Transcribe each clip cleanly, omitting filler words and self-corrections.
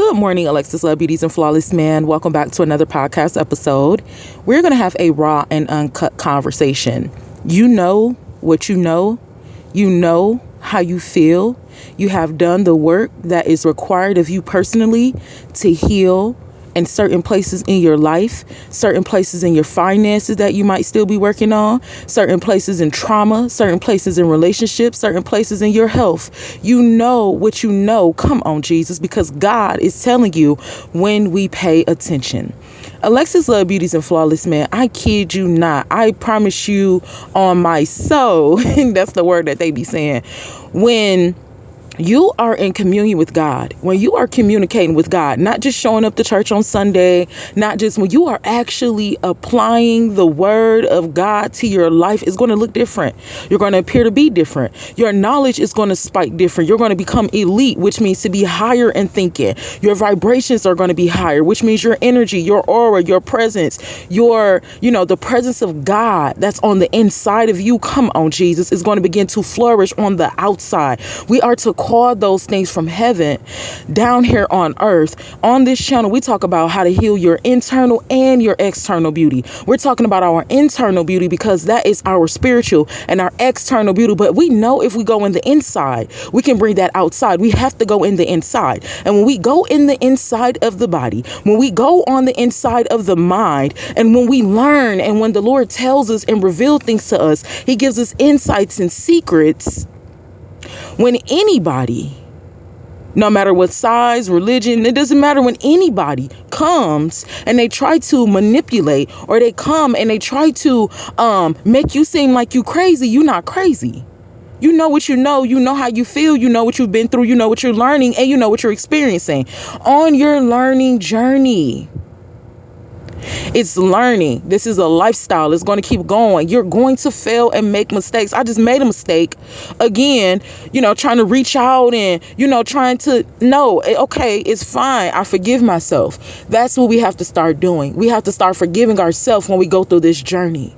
Good morning, Alexus, Love Beauties, and Flawless Man. Welcome back to another podcast episode. We're going to have a raw and uncut conversation. You know what you know how you feel. You have done the work that is required of you personally to heal in certain places in your life, certain places in your finances that you might still be working on, certain places in trauma, certain places in relationships, certain places in your health. You know what you know. Come on, Jesus, because God is telling you when we pay attention. Alexus, Love Beauties, and Flawless Man, I kid you not. I promise you on my soul, that's the word that they be saying, when you are in communion with God, when you are communicating with God, not just showing up to church on Sunday, not just when you are actually applying the word of God to your life, it's going to look different. You're going to appear to be different. Your knowledge is going to spike different. You're going to become elite, which means to be higher in thinking. Your vibrations are going to be higher, which means your energy, your aura, your presence, the presence of God that's on the inside of you. Come on, Jesus, is going to begin to flourish on the outside. We are to call those things from heaven down here on earth. On this channel, we talk about how to heal your internal and your external beauty. We're talking about our internal beauty because that is our spiritual, and our external beauty. But we know if we go in the inside, we can bring that outside. We have to go in the inside. And when we go in the inside of the body, when we go on the inside of the mind, and when we learn, and when the Lord tells us and reveals things to us, He gives us insights and secrets. When anybody, no matter what size, religion, it doesn't matter, when anybody comes and they try to manipulate, or they come and they try to make you seem like you crazy, you're not crazy. You know what you know how you feel, you know what you've been through, you know what you're learning, and you know what you're experiencing on your learning journey. It's learning. This is a lifestyle. It's going to keep going. You're going to fail and make mistakes. I just made a mistake again, trying to reach out and, trying to okay, it's fine. I forgive myself. That's what we have to start doing. We have to start forgiving ourselves when we go through this journey.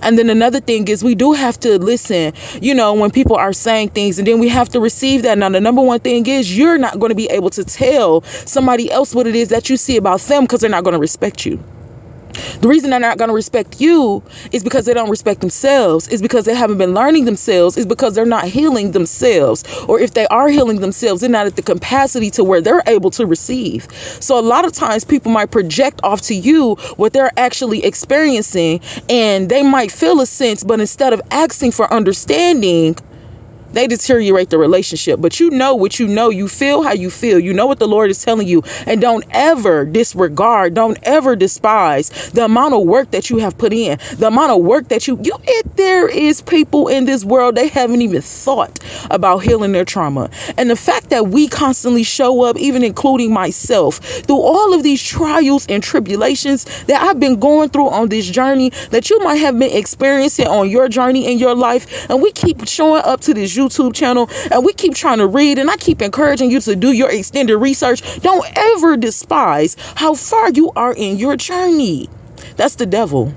And then another thing is we do have to listen, when people are saying things, and then we have to receive that. Now, the number one thing is you're not going to be able to tell somebody else what it is that you see about them because they're not going to respect you. The reason they're not going to respect you is because they don't respect themselves, is because they haven't been learning themselves, is because they're not healing themselves. Or if they are healing themselves, they're not at the capacity to where they're able to receive. So a lot of times people might project off to you what they're actually experiencing, and they might feel a sense, but instead of asking for understanding, they deteriorate the relationship. But you know what you know. You feel how you feel. You know what the Lord is telling you. And don't ever disregard, don't ever despise the amount of work that you have put in, the amount of work that there is people in this world, they haven't even thought about healing their trauma. And the fact that we constantly show up, even including myself, through all of these trials and tribulations that I've been going through on this journey, that you might have been experiencing on your journey in your life. And we keep showing up to this YouTube channel, and we keep trying to read, and I keep encouraging you to do your extended research. Don't ever despise how far you are in your journey. That's the devil.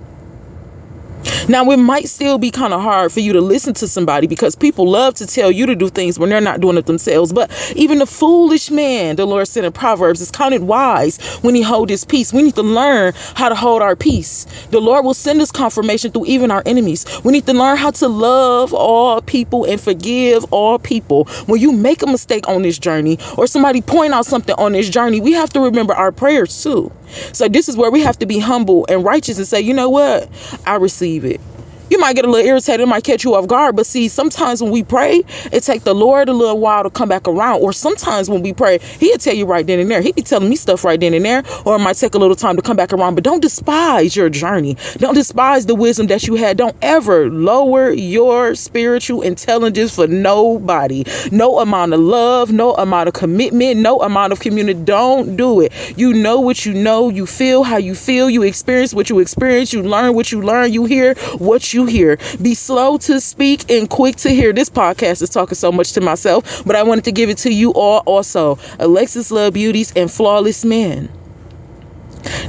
Now, it might still be kind of hard for you to listen to somebody because people love to tell you to do things when they're not doing it themselves. But even the foolish man, the Lord said in Proverbs, is counted wise when he hold his peace. We need to learn how to hold our peace. The Lord will send us confirmation through even our enemies. We need to learn how to love all people and forgive all people. When you make a mistake on this journey, or somebody point out something on this journey, we have to remember our prayers too. So this is where we have to be humble and righteous and say, you know what? I receive it. You might get a little irritated, it might catch you off guard, but see, sometimes when we pray, it takes the Lord a little while to come back around. Or sometimes when we pray, He'll tell you right then and there. He be telling me stuff right then and there, or it might take a little time to come back around. But don't despise your journey. Don't despise the wisdom that you had. Don't ever lower your spiritual intelligence for nobody. No amount of love, no amount of commitment, no amount of community. Don't do it. You know what you know. You feel how you feel. You experience what you experience. You learn what you learn. You hear what you hear. Be slow to speak and quick to hear. This podcast is talking so much to myself, but I wanted to give it to you all also. Alexus, Love Beauties, and Flawless Men.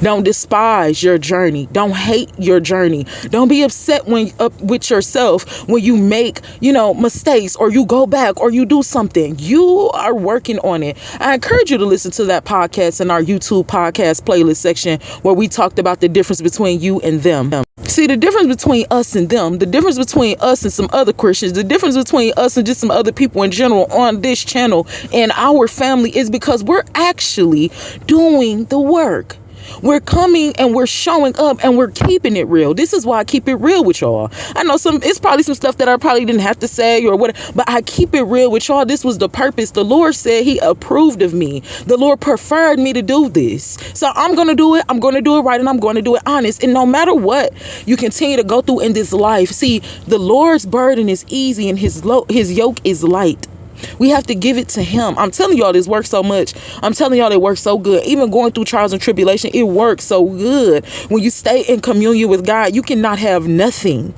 Don't despise your journey. Don't hate your journey. Don't be upset with yourself when you make, mistakes, or you go back, or you do something. You are working on it. I encourage you to listen to that podcast in our YouTube podcast playlist section where we talked about the difference between you and them. See, the difference between us and them, the difference between us and some other Christians, the difference between us and just some other people in general on this channel and our family is because we're actually doing the work. We're coming and we're showing up and we're keeping it real. This is why I keep it real with y'all. I know it's probably some stuff that I probably didn't have to say or whatever, but I keep it real with y'all. This was the purpose. The Lord said he approved of me. The Lord preferred me to do this. So I'm going to do it. I'm going to do it right, and I'm going to do it honest. And no matter what you continue to go through in this life, see, the Lord's burden is easy and his yoke is light. We have to give it to him. I'm telling y'all, this works so much. I'm telling y'all, it works so good. Even going through trials and tribulation, it works so good. When you stay in communion with God, you cannot have nothing.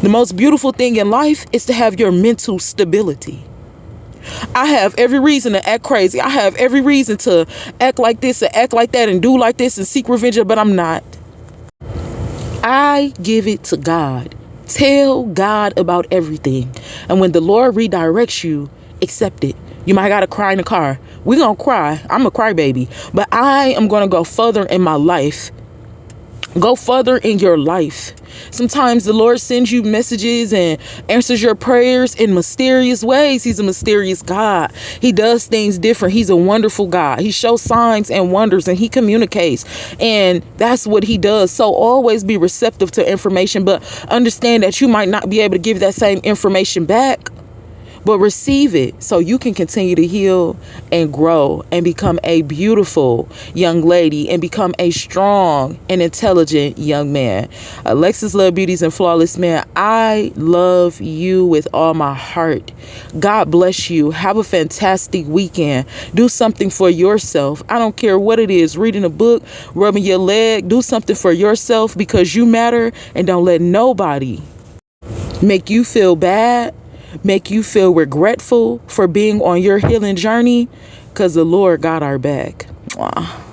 The most beautiful thing in life is to have your mental stability. I have every reason to act crazy. I have every reason to act like this and act like that and do like this and seek revenge, but I'm not. I give it to God. Tell God about everything. And when the Lord redirects you, accept it. You might gotta cry in the car. We're gonna cry. I'm a crybaby. But I am gonna go further in my life. Go further in your life. Sometimes the Lord sends you messages and answers your prayers in mysterious ways. He's a mysterious God. He does things different. He's a wonderful God. He shows signs and wonders and he communicates. And that's what he does. So always be receptive to information, but understand that you might not be able to give that same information back. But receive it so you can continue to heal and grow and become a beautiful young lady and become a strong and intelligent young man. Alexus, Love Beauties and Flawless Man, I love you with all my heart. God bless you. Have a fantastic weekend. Do something for yourself. I don't care what it is. Reading a book, rubbing your leg. Do something for yourself because you matter, and don't let nobody make you feel bad, make you feel regretful for being on your healing journey, because the Lord got our back. Mwah.